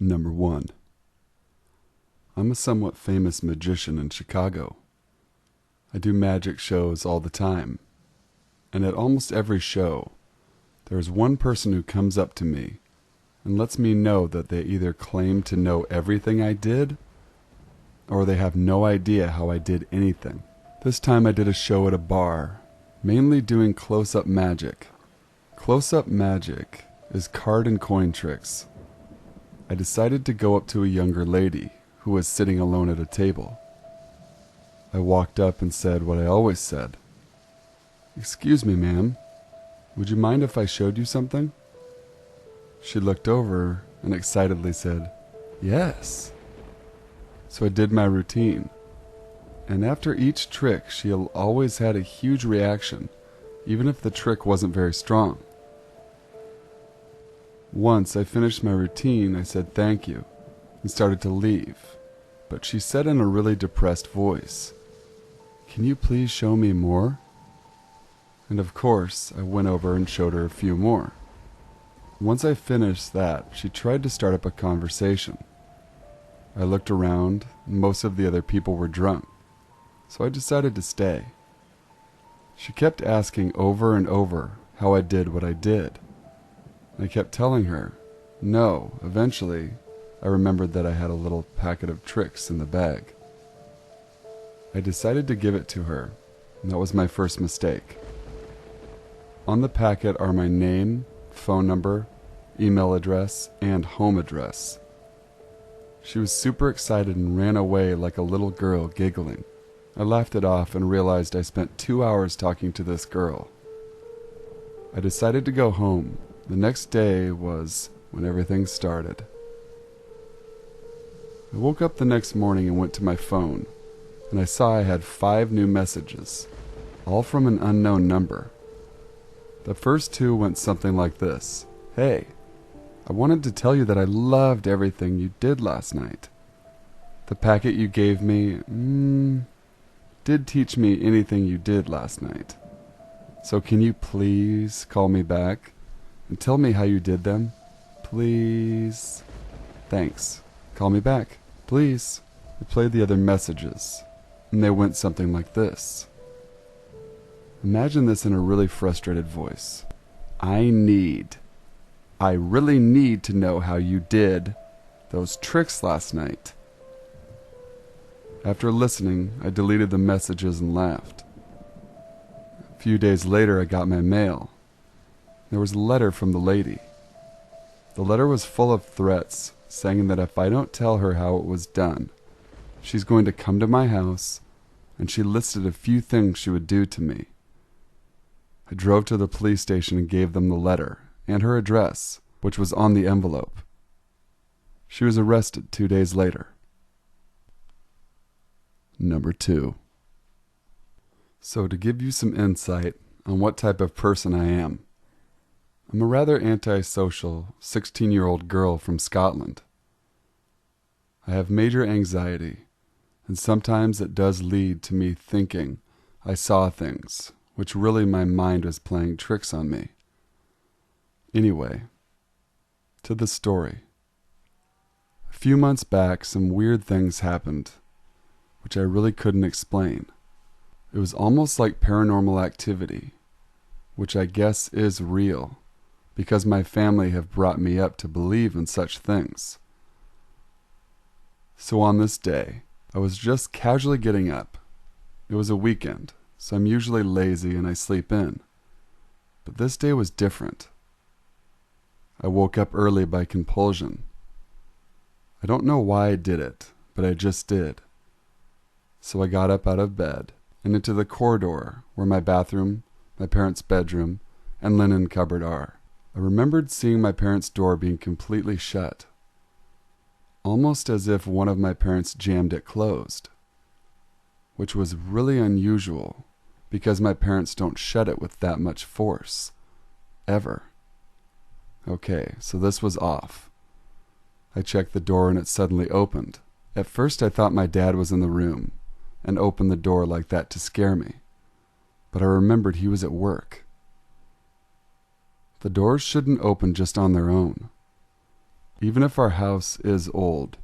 Number 1. I'm a somewhat famous magician in Chicago. I do magic shows all the time, and at almost every show, there is one person who comes up to me and lets me know that they either claim to know everything I did, or they have no idea how I did anything. This time I did a show at a bar, mainly doing close-up magic. Close-up magic is card and coin tricks. I decided to go up to a younger lady who was sitting alone at a table. I walked up and said what I always said. "Excuse me, ma'am. Would you mind if I showed you something?" She looked over and excitedly said, "Yes." So I did my routine. And after each trick, she always had a huge reaction, even if the trick wasn't very strong. Once I finished my routine, I said thank you and started to leave, but she said in a really depressed voice, "Can you please show me more?" And of course, I went over and showed her a few more. Once I finished that, she tried to start up a conversation. I looked around, and most of the other people were drunk, so I decided to stay. She kept asking over and over how I did what I did. I kept telling her, no. Eventually, I remembered that I had a little packet of tricks in the bag. I decided to give it to her, and that was my first mistake. On the packet are my name, phone number, email address, and home address. She was super excited and ran away like a little girl giggling. I laughed it off and realized I spent 2 hours talking to this girl. I decided to go home. The next day was when everything started. I woke up the next morning and went to my phone, and I saw I had 5 new messages, all from an unknown number. The first 2 went something like this. "Hey, I wanted to tell you that I loved everything you did last night. The packet you gave me, did teach me anything you did last night. So can you please call me back and tell me how you did them? Please. Thanks. Call me back, please." I played the other messages, and they went something like this. Imagine this in a really frustrated voice. I really need to know how you did those tricks last night." After listening, I deleted the messages and laughed. A few days later, I got my mail. There was a letter from the lady. The letter was full of threats, saying that if I don't tell her how it was done, she's going to come to my house, and she listed a few things she would do to me. I drove to the police station and gave them the letter and her address, which was on the envelope. She was arrested 2 days later. Number 2. So to give you some insight on what type of person I am, I'm a rather antisocial 16-year-old girl from Scotland. I have major anxiety, and sometimes it does lead to me thinking I saw things, which really my mind was playing tricks on me. Anyway, to the story. A few months back, some weird things happened, which I really couldn't explain. It was almost like paranormal activity, which I guess is real, because my family have brought me up to believe in such things. So on this day, I was just casually getting up. It was a weekend, so I'm usually lazy and I sleep in. But this day was different. I woke up early by compulsion. I don't know why I did it, but I just did. So I got up out of bed and into the corridor where my bathroom, my parents' bedroom, and linen cupboard are. I remembered seeing my parents' door being completely shut, almost as if one of my parents jammed it closed, which was really unusual because my parents don't shut it with that much force, ever. Okay, so this was off. I checked the door and it suddenly opened. At first I thought my dad was in the room and opened the door like that to scare me, but I remembered he was at work. The doors shouldn't open just on their own. Even if our house is old,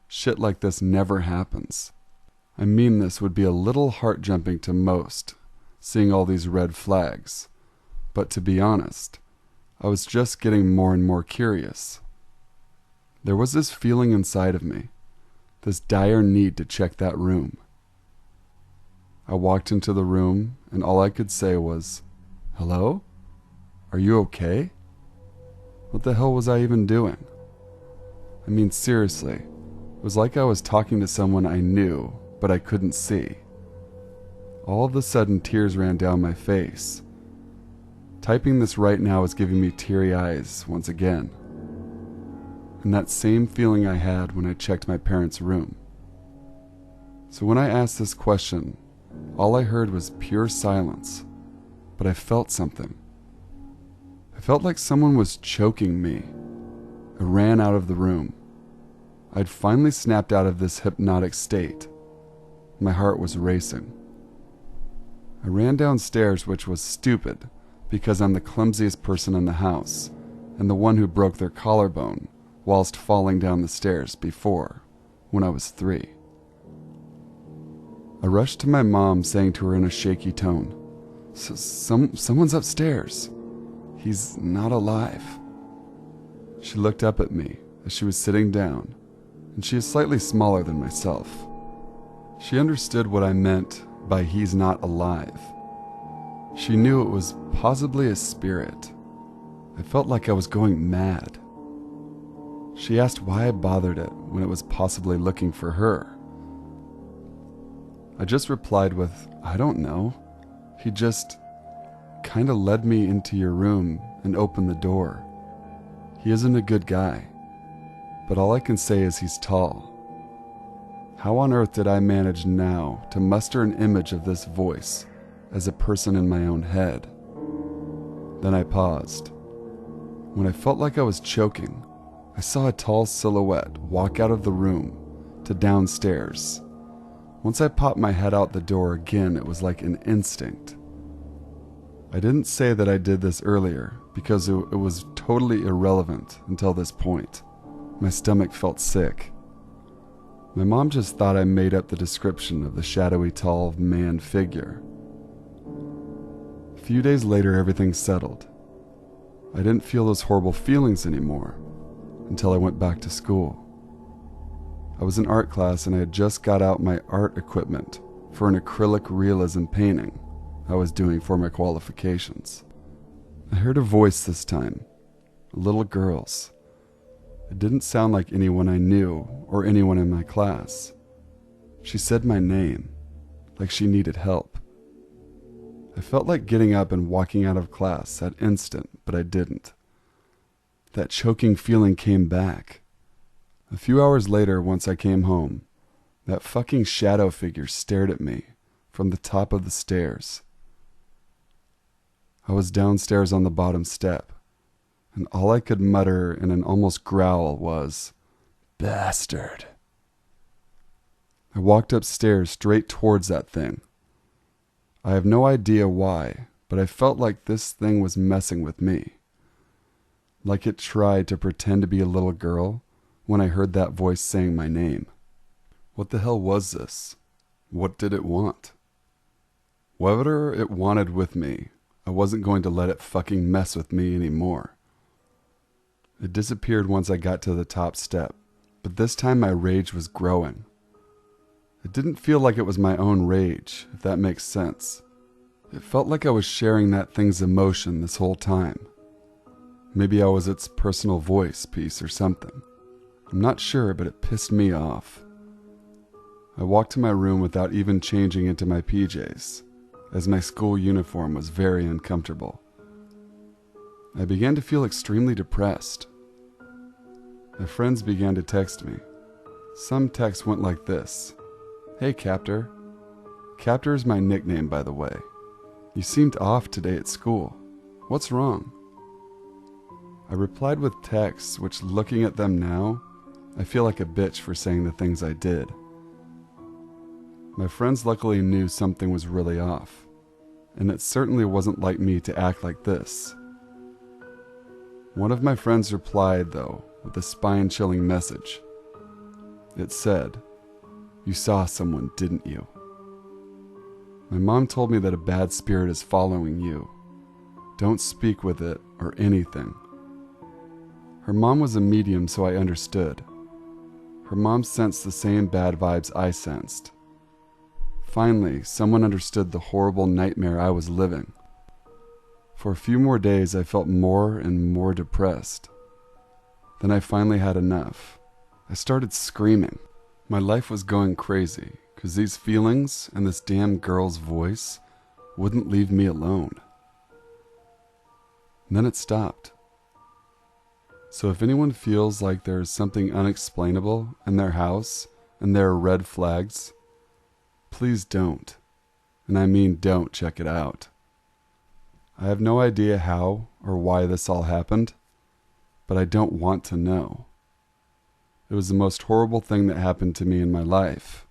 shit like this never happens. I mean, this would be a little heart-jumping to most, seeing all these red flags. But to be honest, I was just getting more and more curious. There was this feeling inside of me, this dire need to check that room. I walked into the room, and all I could say was, "Hello? Are you okay?" What the hell was I even doing? I mean, seriously, it was like I was talking to someone I knew, but I couldn't see. All of a sudden, tears ran down my face. Typing this right now is giving me teary eyes once again. And that same feeling I had when I checked my parents' room. So when I asked this question, all I heard was pure silence, but I felt something. I felt like someone was choking me. I ran out of the room. I'd finally snapped out of this hypnotic state. My heart was racing. I ran downstairs, which was stupid, because I'm the clumsiest person in the house, and the one who broke their collarbone whilst falling down the stairs before, when I was 3. I rushed to my mom, saying to her in a shaky tone, Someone's upstairs. He's not alive." She looked up at me as she was sitting down, and she is slightly smaller than myself. She understood what I meant by "he's not alive." She knew it was possibly a spirit. I felt like I was going mad. She asked why I bothered it when it was possibly looking for her. I just replied with, "I don't know. He just kind of led me into your room and opened the door. He isn't a good guy, but all I can say is he's tall." How on earth did I manage now to muster an image of this voice as a person in my own head? Then I paused. When I felt like I was choking, I saw a tall silhouette walk out of the room to downstairs. Once I popped my head out the door again, it was like an instinct. I didn't say that I did this earlier because it was totally irrelevant until this point. My stomach felt sick. My mom just thought I made up the description of the shadowy tall man figure. A few days later, everything settled. I didn't feel those horrible feelings anymore until I went back to school. I was in art class and I had just got out my art equipment for an acrylic realism painting I was doing for my qualifications. I heard a voice this time, a little girl's. It didn't sound like anyone I knew or anyone in my class. She said my name, like she needed help. I felt like getting up and walking out of class that instant, but I didn't. That choking feeling came back. A few hours later, once I came home, that fucking shadow figure stared at me from the top of the stairs. I was downstairs on the bottom step, and all I could mutter in an almost growl was, "Bastard." I walked upstairs straight towards that thing. I have no idea why, but I felt like this thing was messing with me. Like it tried to pretend to be a little girl when I heard that voice saying my name. What the hell was this? What did it want? Whatever it wanted with me, I wasn't going to let it fucking mess with me anymore. It disappeared once I got to the top step, but this time my rage was growing. It didn't feel like it was my own rage, if that makes sense. It felt like I was sharing that thing's emotion this whole time. Maybe I was its personal voice piece or something. I'm not sure, but it pissed me off. I walked to my room without even changing into my PJs, as my school uniform was very uncomfortable. I began to feel extremely depressed. My friends began to text me. Some texts went like this: "Hey, Captor." Captor is my nickname, by the way. "You seemed off today at school. What's wrong?" I replied with texts which, looking at them now, I feel like a bitch for saying the things I did. My friends luckily knew something was really off, and it certainly wasn't like me to act like this. One of my friends replied, though, with a spine-chilling message. It said, "You saw someone, didn't you? My mom told me that a bad spirit is following you. Don't speak with it or anything." Her mom was a medium, so I understood. Her mom sensed the same bad vibes I sensed. Finally, someone understood the horrible nightmare I was living. For a few more days, I felt more and more depressed. Then I finally had enough. I started screaming. My life was going crazy, because these feelings and this damn girl's voice wouldn't leave me alone. And then it stopped. So if anyone feels like there is something unexplainable in their house and there are red flags, please don't. And I mean don't check it out. I have no idea how or why this all happened, but I don't want to know. It was the most horrible thing that happened to me in my life.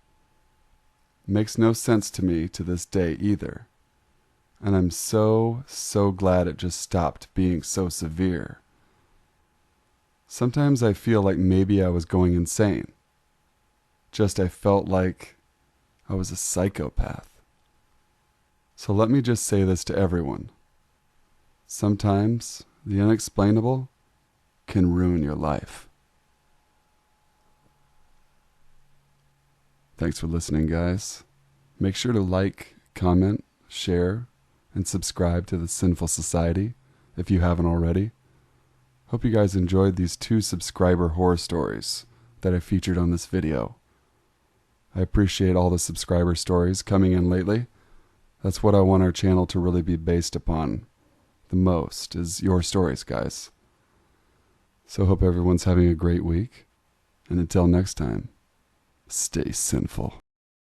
It makes no sense to me to this day either. And I'm so glad it just stopped being so severe. Sometimes I feel like maybe I was going insane. I felt like I was a psychopath. So let me just say this to everyone. Sometimes the unexplainable can ruin your life. Thanks for listening, guys. Make sure to like, comment, share, and subscribe to the Sinful Society if you haven't already. Hope you guys enjoyed these 2 subscriber horror stories that I featured on this video. I appreciate all the subscriber stories coming in lately. That's what I want our channel to really be based upon the most, is your stories, guys. So hope everyone's having a great week, and until next time, stay sinful.